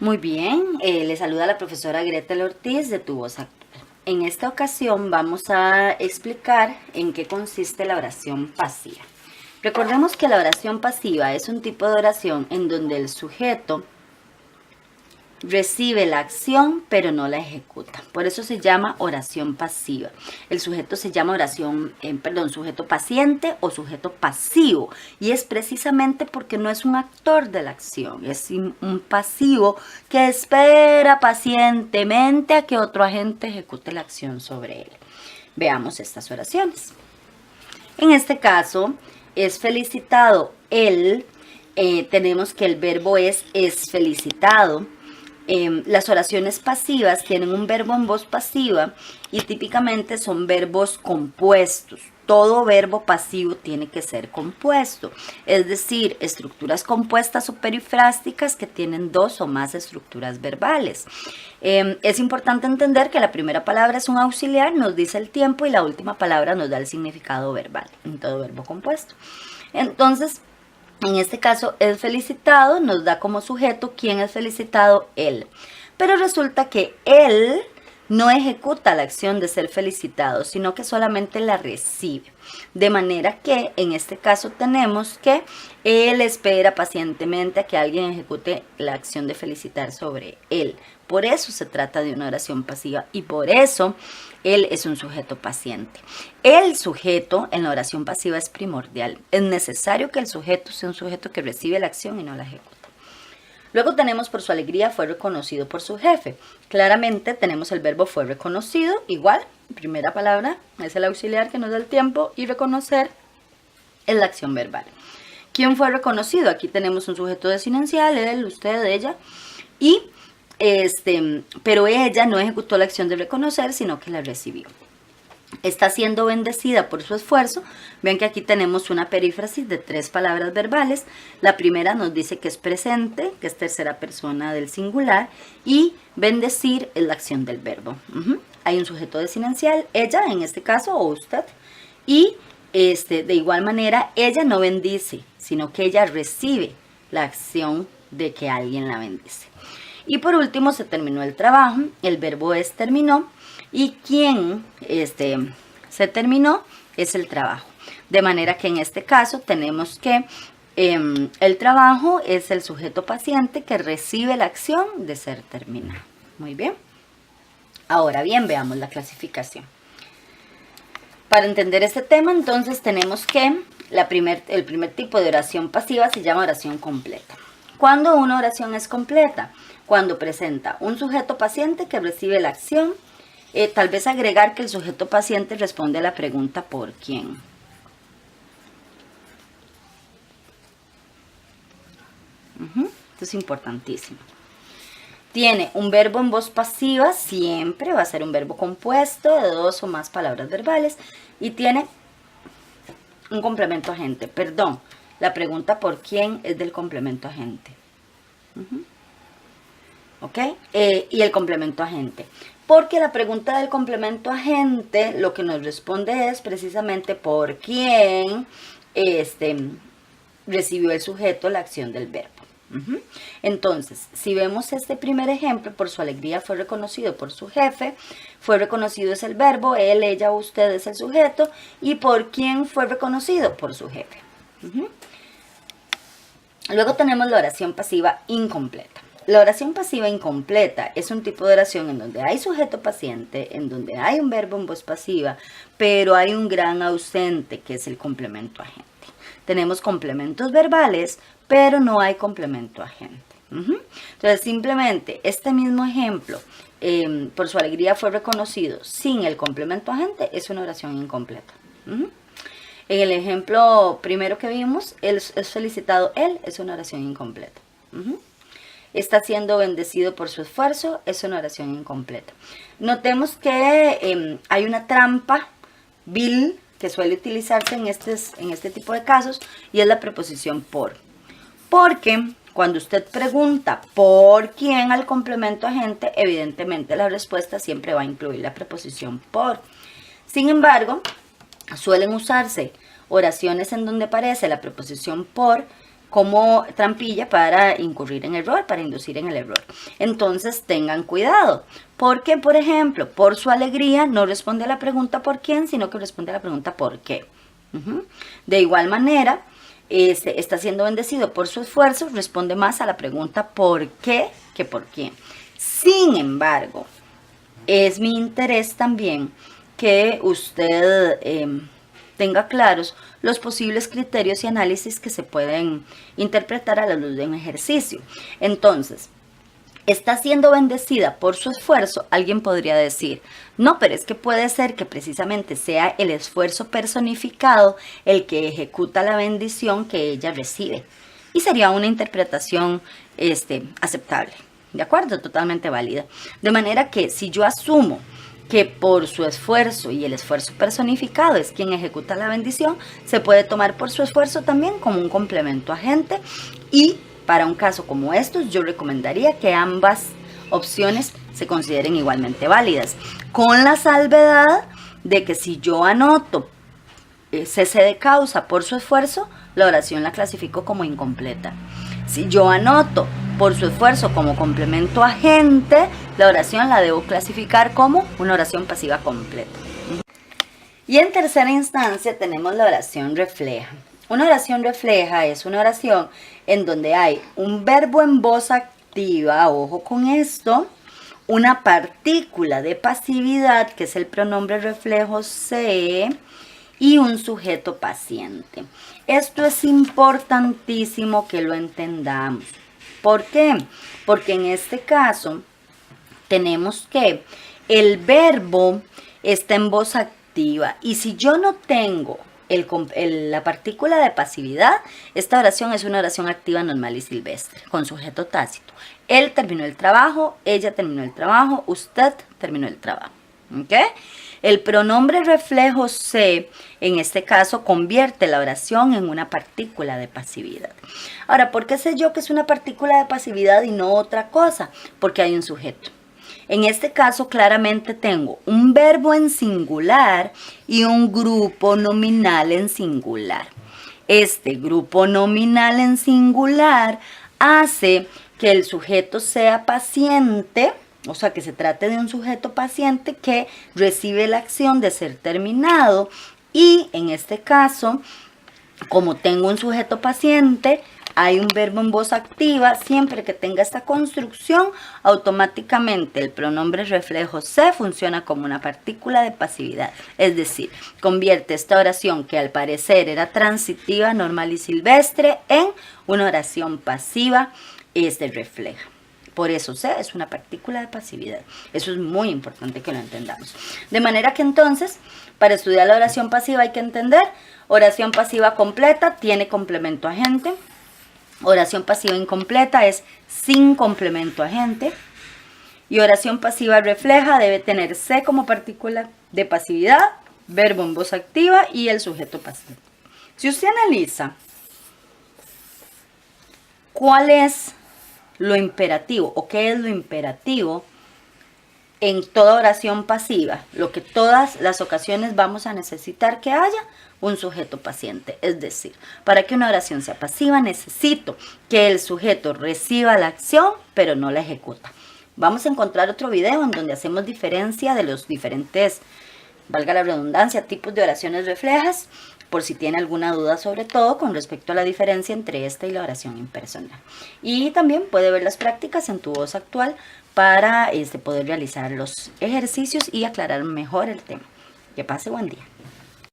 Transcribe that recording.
Muy bien, le saluda la profesora Gretel Ortiz de Tu Voz Actual. En esta ocasión vamos a explicar en qué consiste la oración pasiva. Recordemos que la oración pasiva es un tipo de oración en donde el sujeto recibe la acción pero no la ejecuta. Por eso se llama oración pasiva. El sujeto se llama sujeto paciente o sujeto pasivo. Y es precisamente porque no es un actor de la acción. Es un pasivo que espera pacientemente a que otro agente ejecute la acción sobre él. Veamos estas oraciones. En este caso es felicitado él. Tenemos que el verbo es felicitado. Las oraciones pasivas tienen un verbo en voz pasiva y típicamente son verbos compuestos. Todo verbo pasivo tiene que ser compuesto, es decir, estructuras compuestas o perifrásticas que tienen dos o más estructuras verbales. Es importante entender que la primera palabra es un auxiliar, nos dice el tiempo, y la última palabra nos da el significado verbal en todo verbo compuesto. Entonces, en este caso, el felicitado nos da como sujeto quién es felicitado, él. Pero resulta que él no ejecuta la acción de ser felicitado, sino que solamente la recibe. De manera que en este caso tenemos que él espera pacientemente a que alguien ejecute la acción de felicitar sobre él. Por eso se trata de una oración pasiva y por eso él es un sujeto paciente. El sujeto en la oración pasiva es primordial. Es necesario que el sujeto sea un sujeto que recibe la acción y no la ejecuta. Luego tenemos por su alegría fue reconocido por su jefe. Claramente tenemos el verbo fue reconocido, igual, primera palabra es el auxiliar que nos da el tiempo y reconocer es la acción verbal. ¿Quién fue reconocido? Aquí tenemos un sujeto desinencial, él, usted, ella, pero ella no ejecutó la acción de reconocer, sino que la recibió. Está siendo bendecida por su esfuerzo. Ven que aquí tenemos una perífrasis de 3 palabras verbales. La primera nos dice que es presente, que es tercera persona del singular, y bendecir es la acción del verbo. Hay un sujeto desinencial, ella en este caso, o usted, y de igual manera ella no bendice, sino que ella recibe la acción de que alguien la bendice. Y por último se terminó el trabajo, el verbo es terminó, y quien se terminó es el trabajo. De manera que en este caso tenemos que el trabajo es el sujeto paciente que recibe la acción de ser terminado. Muy bien. Ahora bien, veamos la clasificación. Para entender este tema, entonces tenemos que el primer tipo de oración pasiva se llama oración completa. ¿Cuándo una oración es completa? Cuando presenta un sujeto paciente que recibe la acción. Tal vez agregar que el sujeto paciente responde a la pregunta ¿por quién? Esto es importantísimo. Tiene un verbo en voz pasiva, siempre va a ser un verbo compuesto de 2 o más palabras verbales, y tiene un complemento agente. Perdón, la pregunta ¿por quién? Es del complemento agente. ¿Ok? Y el complemento agente. Porque la pregunta del complemento agente lo que nos responde es precisamente por quién recibió el sujeto la acción del verbo. Entonces, si vemos este primer ejemplo, por su alegría fue reconocido por su jefe, fue reconocido es el verbo, él, ella, usted es el sujeto, y por quién fue reconocido por su jefe. Luego tenemos la oración pasiva incompleta. La oración pasiva incompleta es un tipo de oración en donde hay sujeto paciente, en donde hay un verbo en voz pasiva, pero hay un gran ausente que es el complemento agente. Tenemos complementos verbales, pero no hay complemento agente. Entonces, simplemente este mismo ejemplo, por su alegría fue reconocido sin el complemento agente, es una oración incompleta. En el ejemplo primero que vimos, es felicitado él, es una oración incompleta. Está siendo bendecido por su esfuerzo, es una oración incompleta. Notemos que hay una trampa vil que suele utilizarse en este tipo de casos, y es la preposición por. Porque cuando usted pregunta por quién al complemento agente, evidentemente la respuesta siempre va a incluir la preposición por. Sin embargo, suelen usarse oraciones en donde aparece la preposición por como trampilla para incurrir en error, para inducir en el error. Entonces tengan cuidado, porque por ejemplo, por su alegría no responde a la pregunta por quién, sino que responde a la pregunta por qué. De igual manera, está siendo bendecido por su esfuerzo, responde más a la pregunta por qué que por quién. Sin embargo, es mi interés también que usted tenga claros los posibles criterios y análisis que se pueden interpretar a la luz de un ejercicio. Entonces, está siendo bendecida por su esfuerzo. Alguien podría decir, no, pero es que puede ser que precisamente sea el esfuerzo personificado el que ejecuta la bendición que ella recibe. Y sería una interpretación aceptable, ¿de acuerdo? Totalmente válida. De manera que si yo asumo que por su esfuerzo y el esfuerzo personificado es quien ejecuta la bendición, se puede tomar por su esfuerzo también como un complemento agente, y para un caso como estos yo recomendaría que ambas opciones se consideren igualmente válidas, con la salvedad de que si yo anoto cese de causa por su esfuerzo, la oración la clasifico como incompleta. Si yo anoto por su esfuerzo como complemento agente, la oración la debo clasificar como una oración pasiva completa. Y en tercera instancia tenemos la oración refleja. Una oración refleja es una oración en donde hay un verbo en voz activa, ojo con esto, una partícula de pasividad, que es el pronombre reflejo se, y un sujeto paciente. Esto es importantísimo que lo entendamos. ¿Por qué? Porque en este caso tenemos que el verbo está en voz activa, y si yo no tengo la partícula de pasividad, esta oración es una oración activa normal y silvestre, con sujeto tácito. Él terminó el trabajo, ella terminó el trabajo, usted terminó el trabajo. ¿Ok? El pronombre reflejo se, en este caso, convierte la oración en una partícula de pasividad. Ahora, ¿por qué sé yo que es una partícula de pasividad y no otra cosa? Porque hay un sujeto. En este caso, claramente tengo un verbo en singular y un grupo nominal en singular. Este grupo nominal en singular hace que el sujeto sea paciente, o sea, que se trate de un sujeto paciente que recibe la acción de ser terminado, y en este caso, como tengo un sujeto paciente, hay un verbo en voz activa. Siempre que tenga esta construcción, automáticamente el pronombre reflejo se funciona como una partícula de pasividad. Es decir, convierte esta oración, que al parecer era transitiva, normal y silvestre, en una oración pasiva, refleja. Por eso se es una partícula de pasividad. Eso es muy importante que lo entendamos. De manera que entonces, para estudiar la oración pasiva hay que entender: oración pasiva completa tiene complemento agente. Oración pasiva incompleta es sin complemento agente. Y oración pasiva refleja debe tener se como partícula de pasividad, verbo en voz activa y el sujeto pasivo. Si usted analiza cuál es lo imperativo o qué es lo imperativo en toda oración pasiva, lo que todas las ocasiones vamos a necesitar que haya un sujeto paciente. Es decir, para que una oración sea pasiva necesito que el sujeto reciba la acción pero no la ejecuta. Vamos a encontrar otro video en donde hacemos diferencia de los diferentes, valga la redundancia, tipos de oraciones reflejas, por si tiene alguna duda, sobre todo con respecto a la diferencia entre esta y la oración impersonal. Y también puede ver las prácticas en Tu Voz Actual para poder realizar los ejercicios y aclarar mejor el tema. Que pase buen día.